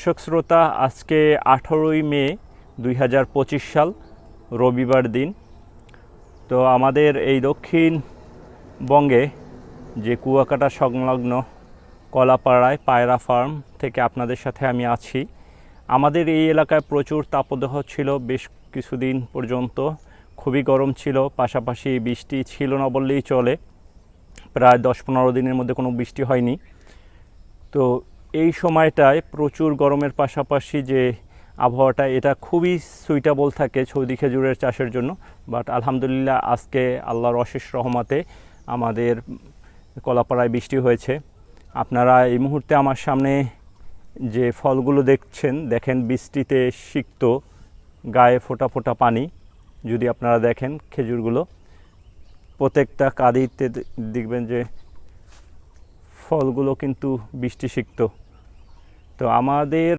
দর্শক শ্রোতা, আজকে 18ই মে 2025 সাল, রবিবার দিন। তো আমাদের এই দক্ষিণবঙ্গে যে কুয়াকাটা সংলগ্ন কলাপাড়ায় পায়রা ফার্ম থেকে আপনাদের সাথে আমি আছি। আমাদের এই এলাকায় প্রচুর তাপদাহ ছিল বেশ কিছুদিন পর্যন্ত, খুবই গরম ছিল, পাশাপাশি বৃষ্টি ছিল না বললেই চলে। প্রায় 10-15 দিনের মধ্যে কোনো বৃষ্টি হয়নি। তো এই সময়টায় প্রচুর গরমের পাশাপাশি যে আবহাওয়াটা, এটা খুবই সুইটেবল থাকে সৌদি খেজুরের চাষের জন্য। বাট আলহামদুলিল্লাহ, আজকে আল্লাহর অশেষ রহমতে আমাদের কলাপাড়ায় বৃষ্টি হয়েছে। আপনারা এই মুহূর্তে আমার সামনে যে ফলগুলো দেখেন বৃষ্টিতে সিক্ত, গায়ে ফোঁটা ফোঁটা পানি। যদি আপনারা দেখেন খেজুরগুলো, প্রত্যেকটা কাঁদিতে দেখবেন যে ফলগুলো কিন্তু বৃষ্টি সিক্ত। তো আমাদের